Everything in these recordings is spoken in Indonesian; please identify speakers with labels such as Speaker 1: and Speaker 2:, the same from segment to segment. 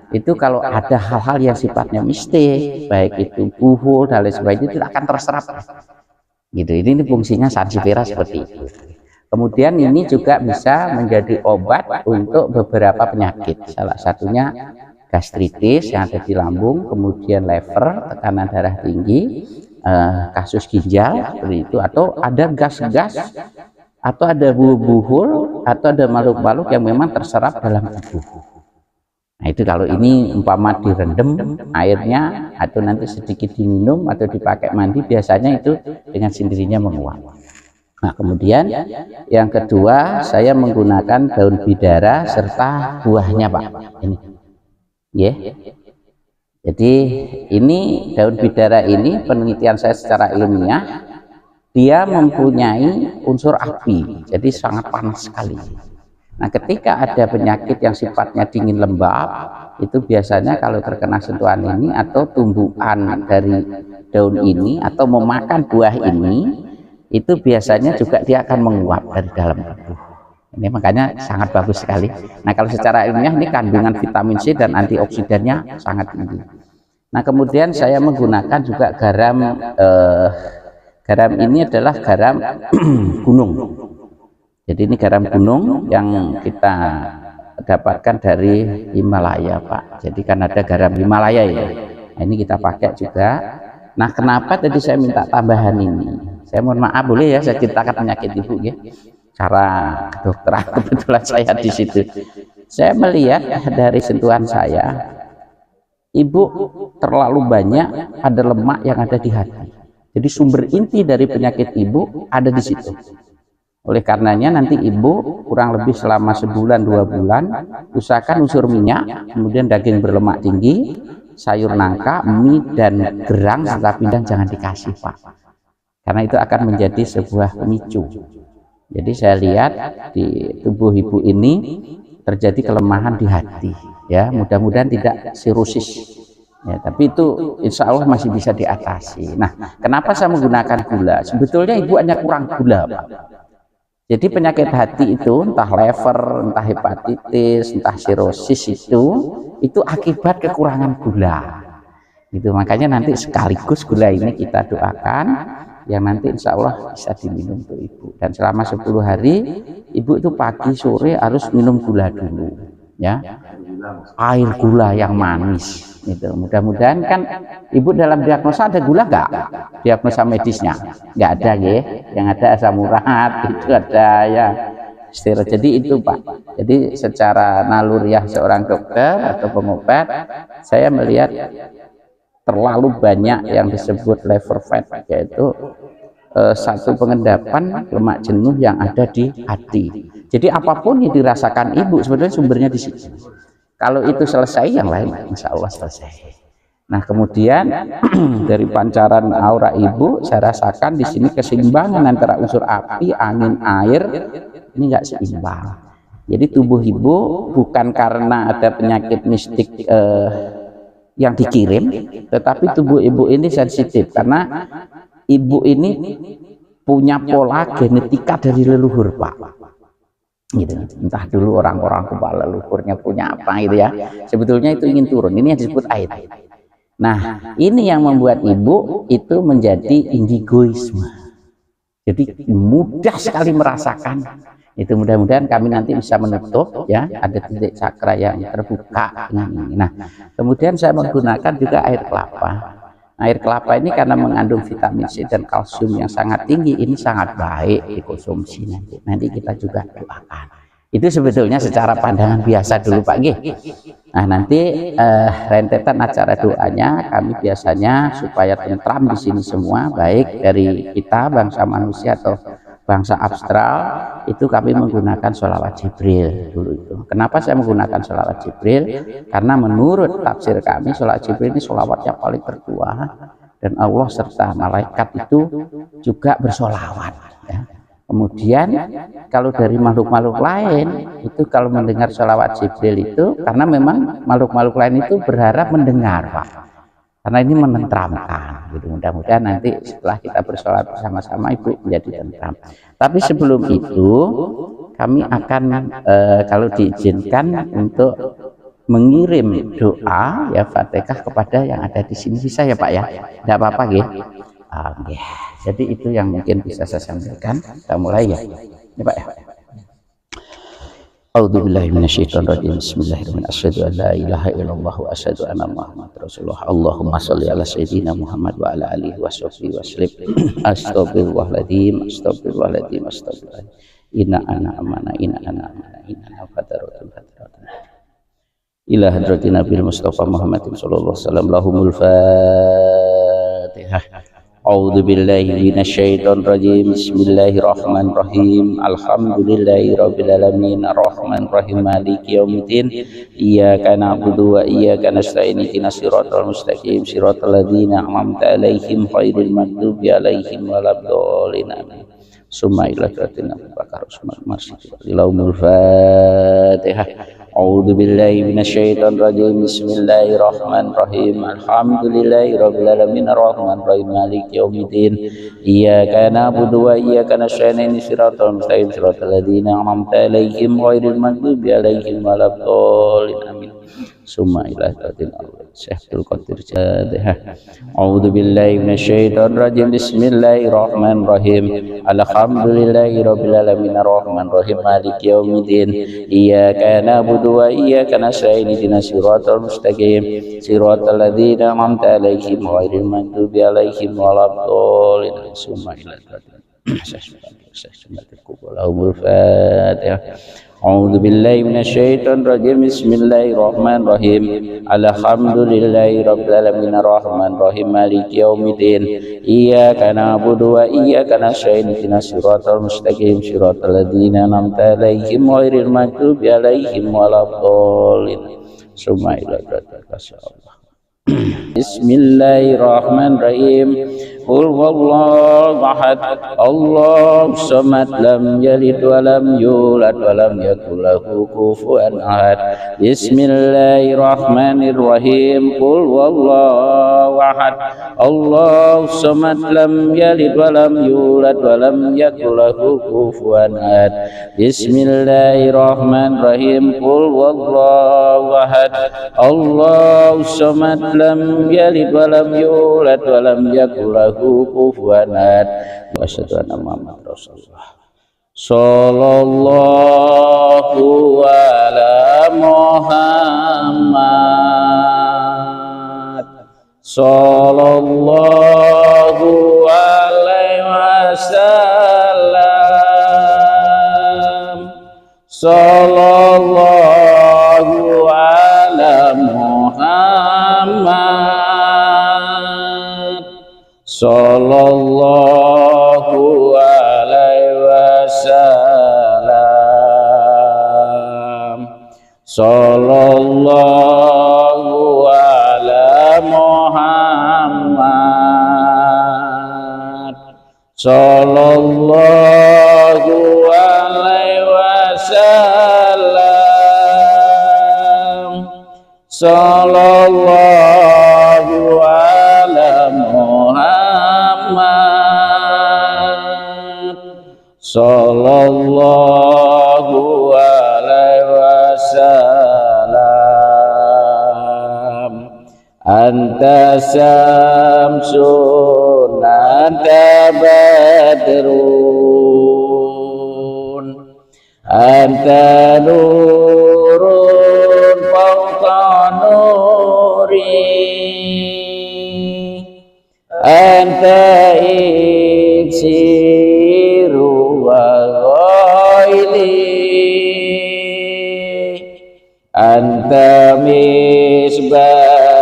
Speaker 1: itu kalau ada hal-hal yang sifatnya mistik, baik itu buhul dan lain sebagainya, itu tidak akan terserap. Gitu. Ini fungsinya sansevieria seperti itu. Kemudian ini juga bisa menjadi obat untuk beberapa penyakit. Salah satunya gastritis yang ada di lambung, kemudian liver, tekanan darah tinggi, kasus ginjal seperti itu, atau ada gas-gas, atau ada buhul, atau ada makhluk-makhluk yang memang terserap dalam tubuh. Nah itu kalau ini umpama direndam airnya atau nanti sedikit diminum atau dipakai mandi, biasanya itu dengan sendirinya menguap. Nah kemudian yang kedua, saya menggunakan daun bidara serta buahnya Pak. Ini, ya. Jadi ini daun bidara ini penelitian saya secara ilmiah, dia mempunyai unsur api, jadi sangat panas sekali. Nah ketika ada penyakit yang sifatnya dingin lembab, itu biasanya kalau terkena sentuhan ini atau tumbuhan dari daun ini atau memakan buah ini, itu biasanya juga dia akan menguap dari dalam tubuh. Ini makanya sangat bagus sekali. Nah kalau secara ilmiah ini kandungan vitamin C dan antioksidannya sangat tinggi. Nah kemudian saya menggunakan juga garam, garam ini adalah garam gunung. Jadi ini garam gunung yang kita dapatkan dari Himalaya Pak. Jadi kan ada garam Himalaya ya. Nah, ini kita pakai juga. Nah kenapa tadi saya minta tambahan ini? Saya mohon maaf boleh ya saya ceritakan penyakit ibu ya. Cara kedokteran kebetulan saya di situ. Saya melihat dari sentuhan saya, ibu terlalu banyak ada lemak yang ada di hati. Jadi sumber inti dari penyakit ibu ada di situ. Oleh karenanya nanti ibu kurang lebih selama sebulan 2 bulan usahakan unsur minyak, kemudian daging berlemak tinggi, sayur nangka, mie dan gerang serta pindang jangan dikasih Pak. Karena itu akan menjadi sebuah pemicu. Jadi saya lihat di tubuh ibu ini terjadi kelemahan di hati. Ya, mudah-mudahan tidak sirosis. Ya, tapi itu insya Allah masih bisa diatasi. Nah, kenapa saya menggunakan gula? Sebetulnya ibu hanya kurang gula, Pak. Jadi penyakit hati itu entah liver, entah hepatitis, entah sirosis itu akibat kekurangan gula. Gitu, makanya nanti sekaligus gula ini kita doakan yang nanti insya Allah bisa diminum untuk ibu. Dan selama 10 hari ibu itu pagi sore harus minum gula dulu, ya, air gula yang manis. Gitu. Mudah-mudahan kan ibu dalam diagnosa ada gula nggak? Diagnosa medisnya nggak ada ya. Yang ada asam urat, itu ada ya steroid. Jadi itu Pak. Jadi secara naluriah seorang dokter atau pengobat, saya melihat terlalu banyak yang disebut liver fat, yaitu satu pengendapan lemak jenuh yang ada di hati. Jadi apapun yang dirasakan ibu sebetulnya sumbernya di situ. Kalau itu selesai, yang lain insya Allah selesai. Nah kemudian dari pancaran aura ibu, saya rasakan di sini keseimbangan antara unsur api, angin, air ini nggak seimbang. Jadi tubuh ibu bukan karena ada penyakit mistik yang dikirim, tetapi tubuh ibu ini sensitif karena ibu ini punya pola genetika dari leluhur Pak. Gitu. Entah dulu orang-orang tua leluhurnya punya apa gitu ya. Sebetulnya itu ingin turun. Ini yang disebut air. Nah, ini yang membuat ibu itu menjadi indigoisme. Jadi mudah sekali merasakan. Itu mudah-mudahan kami nanti bisa menutup ya, ada titik cakra yang terbuka dengan ini. Nah, kemudian saya menggunakan juga air kelapa. Air kelapa ini karena mengandung vitamin C dan kalsium yang sangat tinggi, ini sangat baik dikonsumsi nanti. Nanti kita juga doakan. Itu sebetulnya secara pandangan biasa dulu Pak G. Nah nanti rentetan acara doanya kami biasanya supaya tentram di sini semua, baik dari kita bangsa manusia atau bangsa astral, itu kami menggunakan sholawat Jibril dulu itu. Kenapa saya menggunakan sholawat Jibril? Karena menurut tafsir kami sholawat Jibril ini sholawat yang paling tertua dan Allah serta malaikat itu juga bersolawat. Ya. Kemudian kalau dari makhluk-makhluk lain itu kalau mendengar sholawat Jibril itu karena memang makhluk-makhluk lain itu berharap mendengar Pak. Karena ini menenteramkan, gitu. Mudah-mudahan nanti setelah kita bersolat bersama-sama ibu menjadi tentram. Tapi sebelum itu kami akan kalau diizinkan untuk mengirim doa ya Fatihah kepada yang ada di sini, bisa ya Pak ya, tidak apa-apa ya. Jadi itu yang mungkin bisa saya sampaikan. Kita mulai ya, ini Pak ya. A'udzubillahi minasyaitonirrajim. Bismillahirrahmanirrahim. Asyhadu an la ilaha illallah wa asyhadu anna Muhammadar Rasulullah. Allahumma shalli ala sayyidina Muhammad wa ala alihi washabbihi wasallim. Astaghfirullahaladzim, astaghfirullahaladzim, astaghfirullahaladzim. Inna ana amana, inna ana amana, inna ana fadaratun fadaratun. Ila hadratin Nabil Mustafa Muhammadin sallallahu alaihi wasallam. Lahumul Fatihah. A'udzu billahi minasyaitonir rajim. Bismillahirrahmanirrahim. Alhamdulillahirabbil alamin arrahmanir rahim maliki yaumiddin. Iyyaka na'budu wa iyyaka nasta'in. Ihdinas siratal mustaqim siratal ladzina an'amta 'alaihim ghairil maghdubi 'alaihim waladdallin. Summa ila hadratin Nabi Bakar Usman Marsidi. Lahumul Fatihah. A'udzu billahi minasyaitonir rajim. Bismillahirrahmanirrahim. Alhamdulillahirabbil alamin arrahmanir rahim maliki yaumiddin. Iyyaka na'budu wa iyyaka nasta'in. Ihdinas siratal mustaqim siratal ladzina an'amta 'alaihim ghairil maghdubi 'alaihim waladdallin. Amin. Summa ila hadratin Syekh Qadir Jadha. A'udzu billahi minasyaitonir rajim. Bismillahirrahmanirrahim. Alhamdulillahirabbil alamin arrahmanir rahim maliki yaumiddin. Iyyaka na'budu wa iyyaka nasta'in. Ihdinas siratal mustaqim siratal ladzina an'amta 'alaihim ghairil maghdubi 'alaihim waladdallin. Summa ila hadratin Lahumul Fatihah. A'udzu billahi minasyaitonir rajim. Bismillahirrahmanirrahim. Alhamdulillahirabbil alamin arrahmanir rahim maliki yaumiddin. Iyyaka na'budu wa iyyaka nasta'in. Ihdinas siratal mustaqim siratal ladzina an'amta 'alaihim ghairil maghdubi 'alaihim waladdallin. Summa ila Allah. Bismillahirrahmanirrahim. Qul huwallahu ahad, Allahus samad, lam yalid wa lam yulad wa lam yakul lahu kufuwan ahad. Bismillahirrahmanirrahim. Qul huwallahu ahad, Allahus samad, lam yalid wa lam yulad wa lam yakul lahu kufuwan ahad. Bismillahirrahmanirrahim. Qul huwallahu ahad, Allahus samad, lam yalid wa lam yulad wa lam yakul lahu kufuwan ahad. Wa asyhadu anna Muhammadar Rasulullah. Sallallahu ala Muhammad. Sallallahu alaihi wasallam. Sallallahu ala Muhammad. Sallallahu alaihi wasallam. Sallallahu ala Muhammad. Sallallahu alaihi wasallam. Sallallahu ala Muhammad. Sallallahu alaihi wasallam. Anta samsun, anta badrun, anta nurun fawqa nuri, anta iksiru wa ghaili, anta misbahu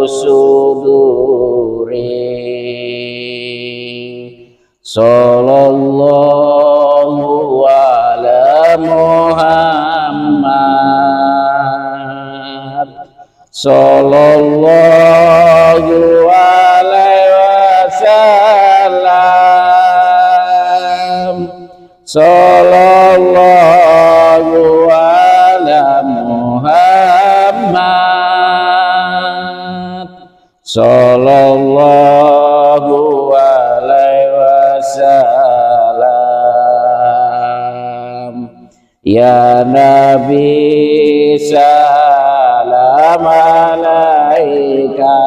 Speaker 1: suduri. Sallallahu ala Muhammad. Sallallahu alaihi wasallam. Sallallahu ala Muhammad. Sallallahu alaihi wasallam. Ya Nabi salam alaika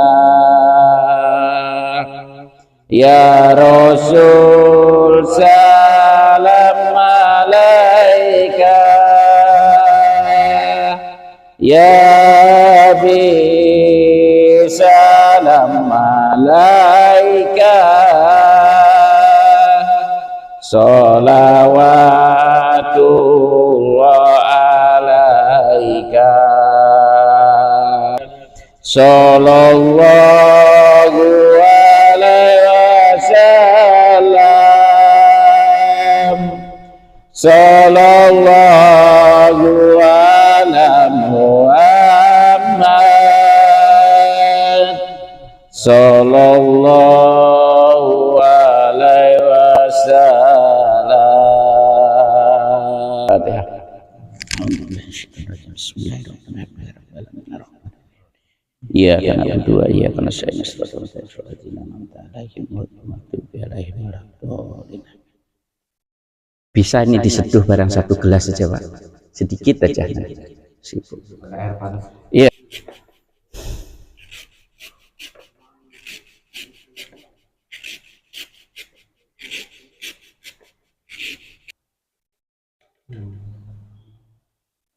Speaker 1: ya Rasul salam alaika ya Nabi salam alaika Salawatullah alaika Sallallahu alaihi wasallam Sallallahu ala Muhammad Sallallahu alaihi wasallam. Bismillahirrahmanirrahim. Iya karena berdua iya karena saya bisa ini diseduh barang satu gelas saja Pak, sedikit aja. Iya.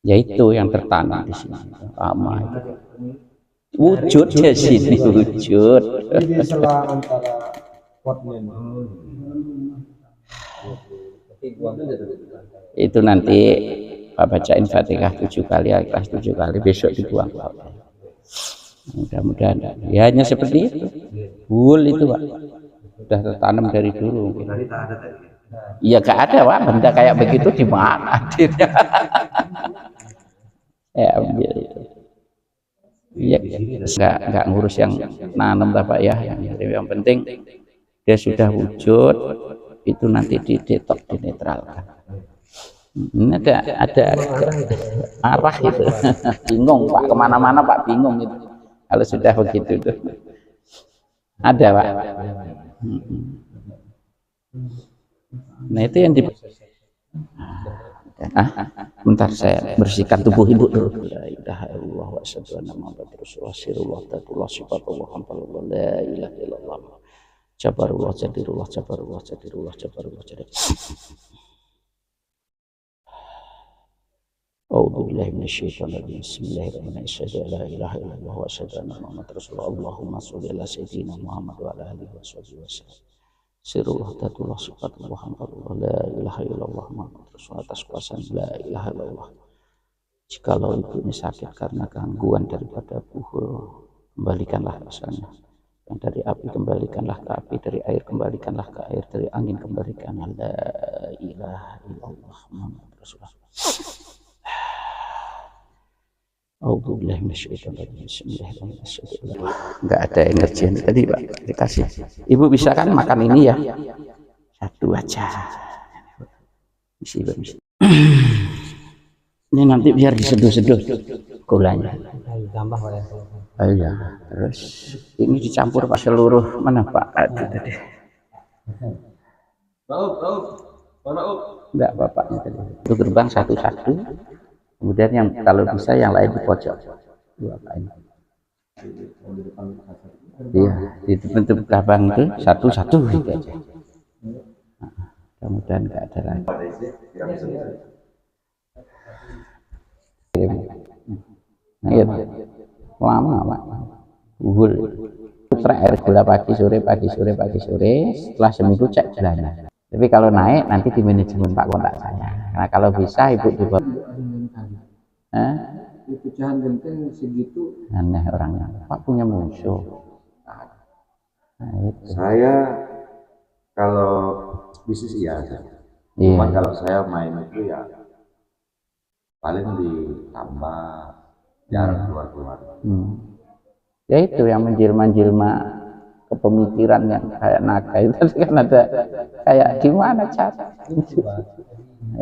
Speaker 1: Yaitu yang tertanam di sini lama itu wujud di sini wujud
Speaker 2: Jadi selang antara potnya
Speaker 1: itu nanti Pak bacain Fatihah 7 kali, Al-Ikhlas 7 kali, besok dibuang. Mudah-mudahan ya hanya seperti itu. Wul itu Pak sudah tertanam dari dulu. Iya gak ada Pak, benda kayak begitu di mana hadirnya? Ya ambil itu. Iya, nggak ngurus yang nanam Pak ya. Yang penting dia sudah wujud, itu nanti didetok, dinetralkan. Ini ada arah itu. Bingung Pak, kemana-mana Pak bingung itu. Kalau sudah begitu itu. Ada Pak. Nah itu yang di bentar saya bersihkan tubuh ibu dulu. La ilaha illallah wa asyhadu anna muhammadar rasulullah sirullah tatullah sifatullah hamdalillah la ilaha illallah jabarullah jadirullah jabarullah jadirullah jabarullah jadir. A'udzu billahi minasyaitonir rajim. Bismillahirrahmanirrahim. La ilaha illallah wa asyhadu anna muhammadar rasulullah. Allahumma sholli ala sayyidina Muhammad wa ala alihi wasallam. Sirullah tatullah sifatullah hamdalillah la ilaha illallah Muhammad rasulullah atas kuasa la ilaha illallah. Jikalau ibu ini sakit karena gangguan daripada buhul, kembalikanlah asalnya. Yang dari api kembalikanlah ke api, dari air kembalikanlah ke air, dari angin kembalikanlah la ilaha illallah Muhammad rasulullah. Alhamdulillah nggak ada energi tadi Pak dikasih. Ibu bisa kan makan ini ya satu aja. Misi. Ini nanti biar diseduh-seduh gulanya. Oh iya. Terus ini dicampur Pak seluruh mana Pak tadi. Enggak bapaknya tadi. Itu gerbang satu-satu. Kemudian yang kalau bisa yang lain di pojok. Iya, di bentuk cabang itu satu-satu gitu aja. Kemudian nggak ada lagi. Nah, iya, lama Pak. Buhul. Putra air gula pagi sore. Setelah seminggu cek gulanya. Tapi kalau naik nanti di manajemen Pak kontak saya. Nah kalau bisa ibu dibawa.
Speaker 2: Pecahan genteng segitu
Speaker 1: Aneh orangnya. Pak punya musuh. Nah, itu.
Speaker 3: Saya kalau bisnis iya. Cuman kalau saya main itu ya paling ditambah jarang keluar.
Speaker 1: Ya itu yang menjelma-jelma kepemikiran yang kayak naga itu kan ada kayak gimana cara?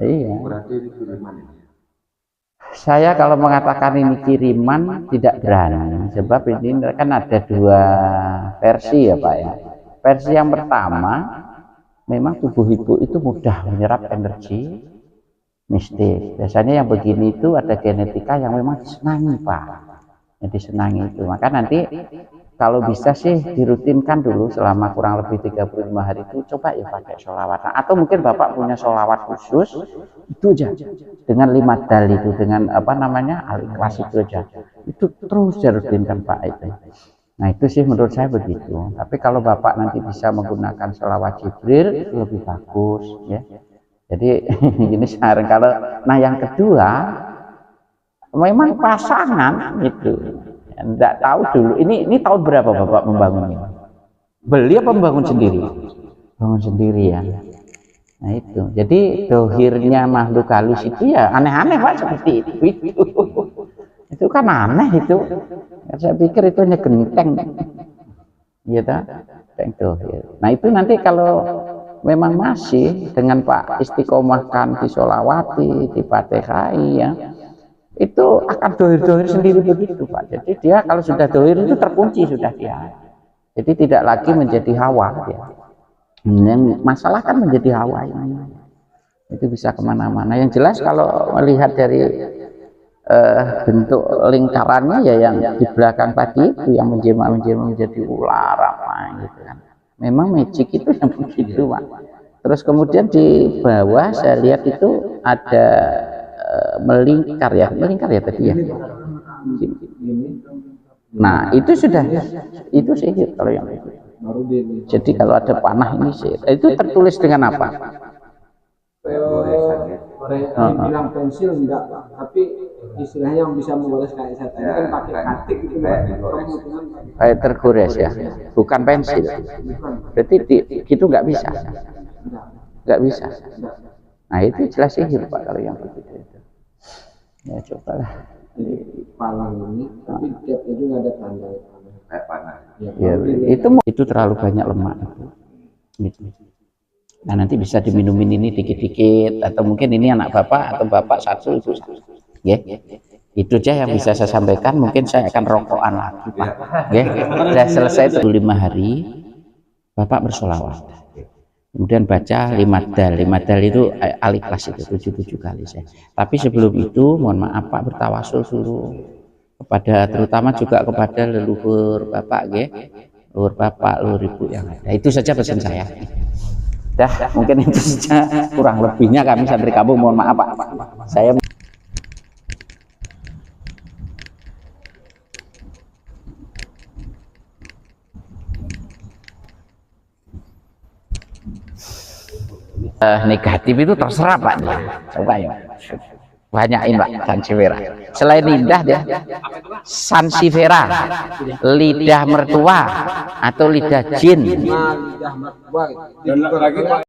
Speaker 1: Iya.
Speaker 3: Berarti ini kiriman ini.
Speaker 1: Saya kalau mengatakan ini kiriman tidak berani, sebab ini kan ada dua versi ya Pak ya. Versi yang pertama, memang tubuh ibu itu mudah menyerap energi mistis. Biasanya yang begini itu ada genetika yang memang disenangi Pak. Jadi senangi itu. Maka nanti kalau bisa sih dirutinkan dulu selama kurang lebih 35 hari itu, coba ya pakai sholawat. Nah, atau mungkin Bapak punya sholawat khusus, itu aja. Dengan 5 dal itu, dengan apa namanya, Al-Ikhlas itu aja. Itu terus dirutinkan Pak itu. Nah itu sih menurut saya begitu. Tapi kalau Bapak nanti bisa menggunakan sholawat Jibril, itu lebih bagus ya. Jadi ini sekarang kalau, nah yang kedua, memang pasangan itu. Enggak tahu dulu ini tahun berapa Bapak membangun ini? Beli apa membangun sendiri? Bangun sendiri ya. Nah itu. Jadi dohirnya makhluk halus itu ya aneh-aneh Pak seperti itu. Itu kan aneh itu. Saya pikir itu hanya genteng. Gitu. Genteng dohir. Nah itu nanti kalau memang masih dengan Pak istiqomahkan disolawati, difatihai ya. Itu akan dohir-dohir sendiri begitu Pak. Jadi dia kalau sudah dohir itu terkunci sudah dia. Jadi tidak lagi menjadi hawa ya. Yang masalah kan menjadi hawa ini. Itu bisa kemana-mana. Yang jelas kalau melihat dari bentuk lingkarannya ya yang di belakang tadi itu yang menjelma menjadi ular apa gitu kan. Memang magic itu yang begitu Pak. Terus kemudian di bawah saya lihat itu ada melingkar ya tadi ya. Nah itu sudah itu sihir kalau yang itu. Jadi kalau ada panah ini sihir. Itu tertulis dengan apa?
Speaker 2: Bilang pensil enggak, tapi istilahnya yang bisa mengores kayak saya tadi kan pakai katik itu
Speaker 1: kayak tergores ya, bukan pensil. Berarti gitu nggak bisa. Nggak bisa. Nah itu jelas sihir Pak kalau yang begitu. Ya cobalah
Speaker 2: palang ini, tapi tiapnya juga ada tanda
Speaker 3: kayak panah.
Speaker 1: ya, itu terlalu banyak lemak gitu. Nah nanti bisa diminumin ini dikit-dikit, atau mungkin ini anak Bapak atau Bapak satu itu ya. Itu aja yang bisa saya sampaikan. Mungkin saya akan rokokan lagi Pak ya. Sudah selesai 5 hari Bapak bersolawat, kemudian baca 5 dal itu Al-Ikhlas itu 77 kali saya. Tapi sebelum itu mohon maaf Pak bertawasul dulu kepada, terutama juga kepada leluhur Bapak ya, leluhur Bapak, leluhur Ibu yang ada. Itu saja pesan saya. Dah mungkin itu saja, kurang lebihnya kami santri kampung mohon maaf Pak. Saya negatif itu terserah Pak dia. Coba ya. Banyakin Pak Sansevieria. Selain lidah dia Sansevieria, lidah mertua atau lidah jin.
Speaker 2: lidah mertua gitu.